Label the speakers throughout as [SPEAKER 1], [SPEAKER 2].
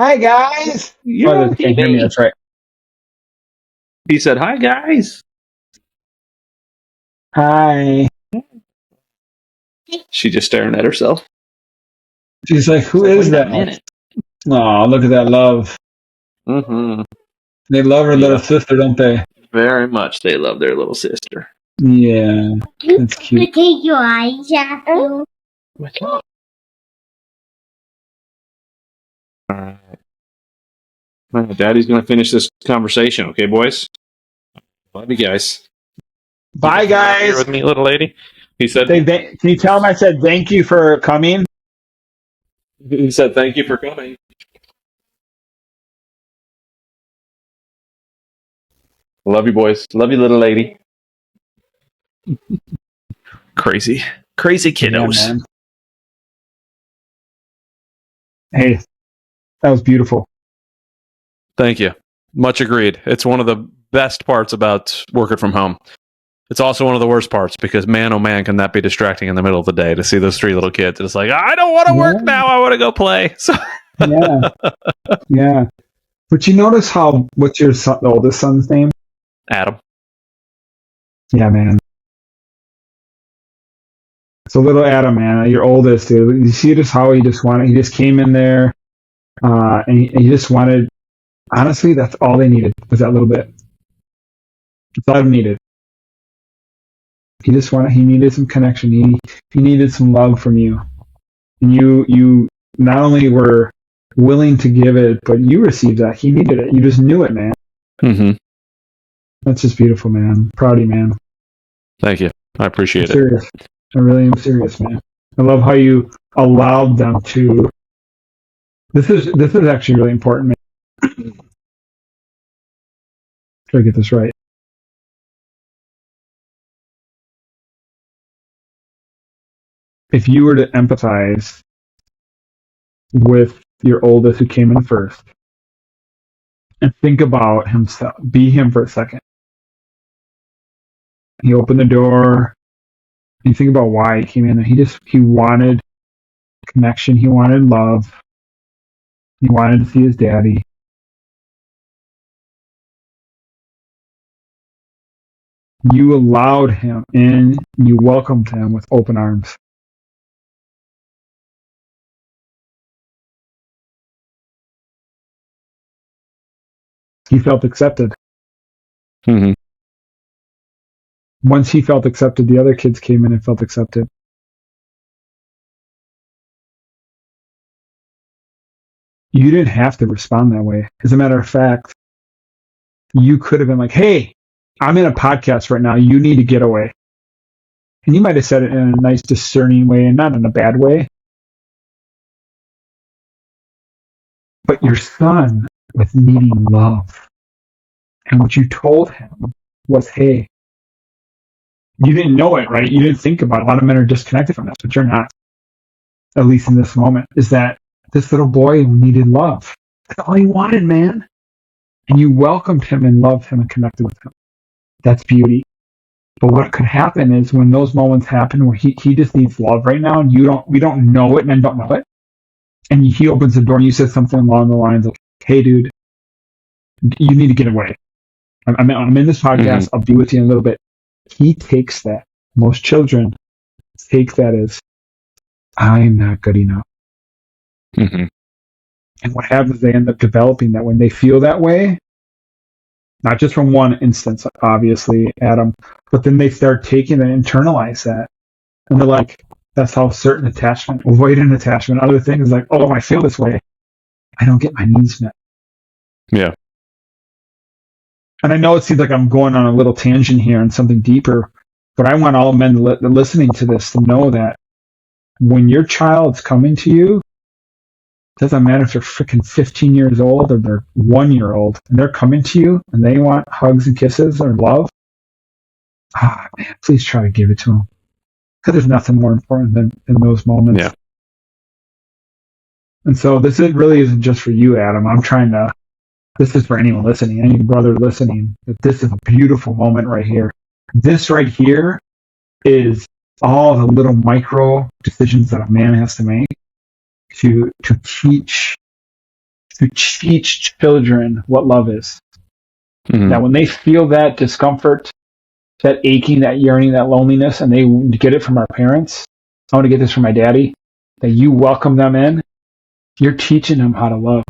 [SPEAKER 1] Hi, guys.
[SPEAKER 2] You're on
[SPEAKER 1] They can't hear me.
[SPEAKER 2] TV.
[SPEAKER 1] That's right.
[SPEAKER 2] He said, "Hi, guys."
[SPEAKER 1] Hi.
[SPEAKER 2] She just staring at herself.
[SPEAKER 1] She's like, who
[SPEAKER 2] Wait
[SPEAKER 1] is
[SPEAKER 2] a
[SPEAKER 1] that?
[SPEAKER 2] minute.
[SPEAKER 1] Oh, look at that love.
[SPEAKER 2] Mm-hmm.
[SPEAKER 1] They love her little
[SPEAKER 2] Yeah.
[SPEAKER 1] sister, don't they?
[SPEAKER 2] Very much. They love their little sister.
[SPEAKER 1] Yeah. That's cute.
[SPEAKER 3] Take your eyes off you.
[SPEAKER 2] All right. All right, Daddy's going to finish this conversation, okay, boys? Love you guys.
[SPEAKER 1] Bye,
[SPEAKER 2] Here
[SPEAKER 1] guys.
[SPEAKER 2] with me, little lady. He said,
[SPEAKER 1] Can you tell him I said thank you for coming?
[SPEAKER 2] he said, thank you for coming. Love you, boys. Love you, little lady. Crazy kiddos.
[SPEAKER 1] Yeah, man. Hey, that was beautiful.
[SPEAKER 2] Thank you. Much agreed. It's one of the best parts about working from home. It's also one of the worst parts because, man, oh man, can that be distracting in the middle of the day to see those three little kids. It's like, I don't want to work now. I want to go play. So
[SPEAKER 1] Yeah. Yeah. But you notice what's your son, the oldest son's name?
[SPEAKER 2] Adam.
[SPEAKER 1] Yeah, man. So little Adam, man, your oldest, dude. You see just how he just came in there, and he just wanted, honestly, that's all they needed was that little bit. That's all he needed. He needed some connection. He needed some love from you. And you not only were willing to give it, but you received that. He needed it. You just knew it, man.
[SPEAKER 2] Mm-hmm.
[SPEAKER 1] That's just beautiful, man. Proud of you, man.
[SPEAKER 2] Thank you. I appreciate it.
[SPEAKER 1] Serious. I really am serious, man. I love how you allowed them to. This is actually really important, man. Try to get this right. If you were to empathize with your oldest who came in first, and think about himself, be him for a second. He opened the door. And you think about why he came in. He wanted connection. He wanted love. He wanted to see his daddy. You allowed him in. You welcomed him with open arms. He felt accepted.
[SPEAKER 2] Mm-hmm.
[SPEAKER 1] Once he felt accepted, the other kids came in and felt accepted. You didn't have to respond that way. As a matter of fact, you could have been like, hey, I'm in a podcast right now. You need to get away. And you might have said it in a nice, discerning way and not in a bad way. But your son was needing love. And what you told him was, hey, you didn't know it, right? You didn't think about it. A lot of men are disconnected from this, but you're not. At least in this moment, is that this little boy needed love. That's all he wanted, man. And you welcomed him and loved him and connected with him. That's beauty. But what could happen is when those moments happen where he just needs love right now, and we don't know it, men don't know it, and he opens the door and you said something along the lines of, hey, dude, you need to get away. I'm in this podcast. I'll be with you in a little bit. He takes that. Most children take that as, I'm not good enough.
[SPEAKER 2] Mm-hmm.
[SPEAKER 1] And what happens, they end up developing that when they feel that way, not just from one instance, obviously, Adam, but then they start taking and internalize that. And they're like, that's how certain attachment, avoidant attachment, other things like, oh, I feel this way. I don't get my needs met.
[SPEAKER 2] Yeah.
[SPEAKER 1] And I know it seems like I'm going on a little tangent here and something deeper, but I want all men listening to this to know that when your child's coming to you, doesn't matter if they're freaking 15 years old or they're 1 year old, and they're coming to you and they want hugs and kisses or love, man, please try to give it to them. Because there's nothing more important than those moments.
[SPEAKER 2] Yeah.
[SPEAKER 1] And so this really isn't just for you, Adam. This is for anyone listening, any brother listening, that this is a beautiful moment right here. This right here is all the little micro decisions that a man has to make to teach to teach children what love is. That when they feel that discomfort, that aching, that yearning, that loneliness, and they get it from our parents, I want to get this from my daddy, that you welcome them in, you're teaching them how to love.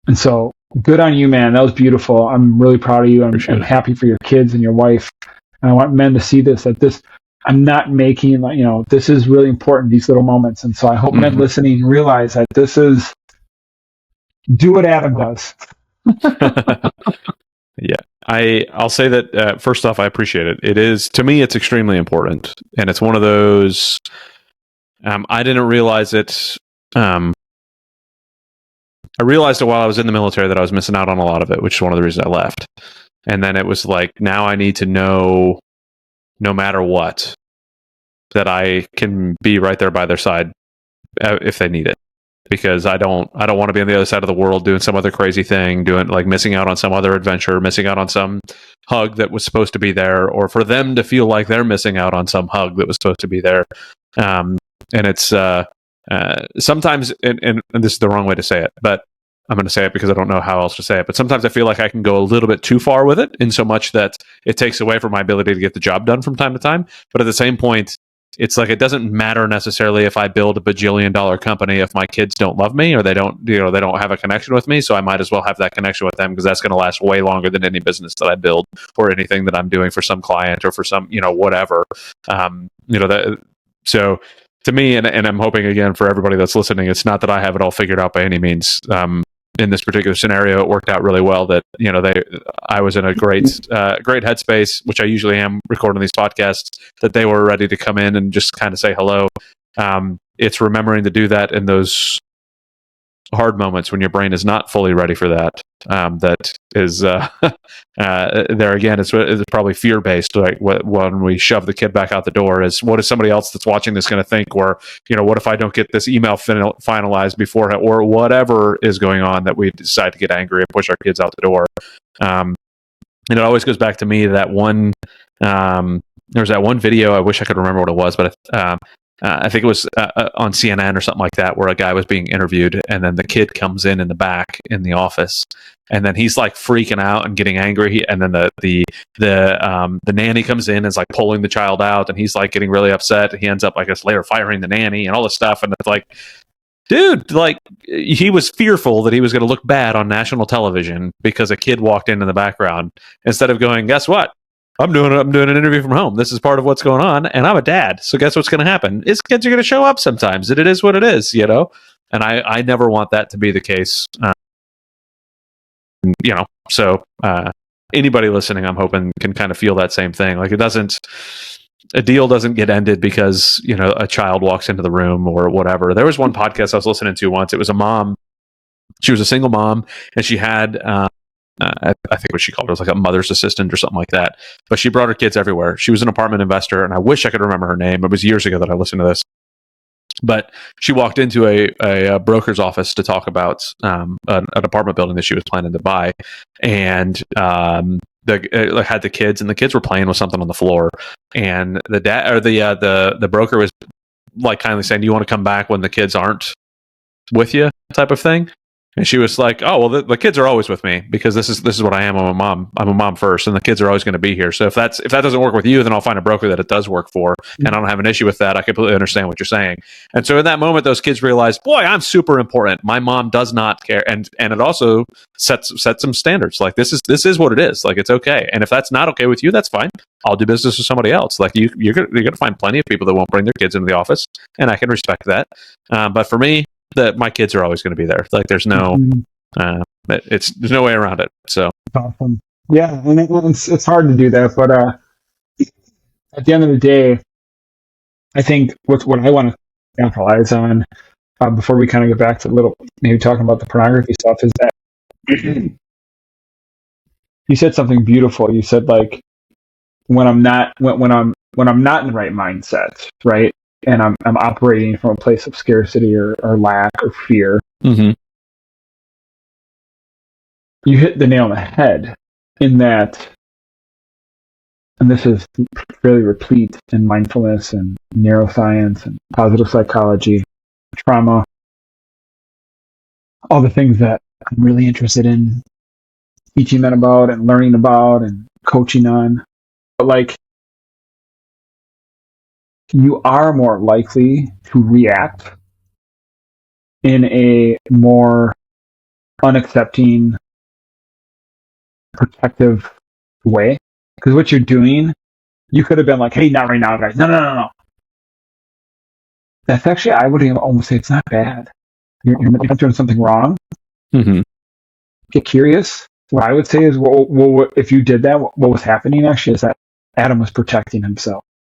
[SPEAKER 1] And so, good on you, man. That was beautiful. I'm really proud of you. I'm happy for your kids and your wife. And I want men to see this, I'm not making, this is really important, these little moments. And so I hope men listening realize that this is, do what Adam does.
[SPEAKER 2] Yeah. I'll say that, first off, I appreciate it. It is, to me, it's extremely important. And it's one of those, I didn't realize it. I realized it while I was in the military that I was missing out on a lot of it, which is one of the reasons I left. And then it was like, now I need to know, no matter what, that I can be right there by their side if they need it. Because I don't want to be on the other side of the world doing some other crazy thing, missing out on some other adventure, missing out on some hug that was supposed to be there, or for them to feel like they're missing out on some hug that was supposed to be there. And it's sometimes, and this is the wrong way to say it, but I'm going to say it because I don't know how else to say it. But sometimes I feel like I can go a little bit too far with it, in so much that it takes away from my ability to get the job done from time to time. But at the same point, it's like, it doesn't matter necessarily if I build a bajillion-dollar company if my kids don't love me, or they don't have a connection with me. So I might as well have that connection with them, because that's going to last way longer than any business that I build, or anything that I'm doing for some client, or for some, whatever. So to me, and I'm hoping again for everybody that's listening, it's not that I have it all figured out by any means. In this particular scenario, it worked out really well that, I was in a great headspace, which I usually am recording these podcasts, that they were ready to come in and just kind of say hello. It's remembering to do that in those hard moments when your brain is not fully ready for that. That is there again. It's probably fear based. Like when we shove the kid back out the door, is what is somebody else that's watching this going to think? Or what if I don't get this email finalized before, or whatever is going on, that we decide to get angry and push our kids out the door. And it always goes back to me that one. There's that one video. I wish I could remember what it was, but I think it was on CNN or something like that, where a guy was being interviewed, and then the kid comes in the back in the office, and then he's like freaking out and getting angry, and then the nanny comes in and is like pulling the child out, and he's like getting really upset. He ends up, I guess, later firing the nanny and all this stuff, and it's like, dude, like, he was fearful that he was going to look bad on national television because a kid walked in the background, instead of going, guess what? I'm doing an interview from home. This is part of what's going on, and I'm a dad. So guess what's going to happen? Is kids are going to show up sometimes, and it is what it is, And I never want that to be the case. So anybody listening, I'm hoping, can kind of feel that same thing. Like, a deal doesn't get ended because a child walks into the room or whatever. There was one podcast I was listening to once. It was a mom. She was a single mom, and she had. I think what she called it was like a mother's assistant or something like that. But she brought her kids everywhere. She was an apartment investor, and I wish I could remember her name. It was years ago that I listened to this. But she walked into a broker's office to talk about an apartment building that she was planning to buy, and had the kids, and the kids were playing with something on the floor, and the dad or the broker was like kindly saying, "Do you want to come back when the kids aren't with you?" type of thing. And she was like, "Oh, well, the kids are always with me, because this is what I am. I'm a mom. I'm a mom first, and the kids are always going to be here. So if that doesn't work with you, then I'll find a broker that it does work for, and I don't have an issue with that. I completely understand what you're saying." And so in that moment, those kids realized, "Boy, I'm super important. My mom does not care," and it also sets some standards. Like, this is what it is. Like, it's okay. And if that's not okay with you, that's fine. I'll do business with somebody else. Like, you're gonna find plenty of people that won't bring their kids into the office, and I can respect that. But for me, that my kids are always going to be there. Like, there's no. There's no way around it. So
[SPEAKER 1] awesome. Yeah, and it's hard to do that, but at the end of the day, I think what I want to capitalize on before we kind of get back to maybe talking about the pornography stuff is that you said something beautiful. You said, like, when I'm not in the right mindset, right, and I'm operating from a place of scarcity or lack or fear.
[SPEAKER 2] Mm-hmm.
[SPEAKER 1] You hit the nail on the head in that, and this is fairly replete in mindfulness and neuroscience and positive psychology. trauma, all the things that I'm really interested in teaching men about and learning about and coaching on. But like, you are more likely to react in a more unaccepting, protective way. Because what you're doing, you could have been like, hey, not right now, guys. No. That's actually, I would almost say it's not bad. You're not doing something wrong.
[SPEAKER 2] Mm-hmm.
[SPEAKER 1] Get curious. What I would say is, well, if you did that, what was happening actually is that Adam was protecting himself.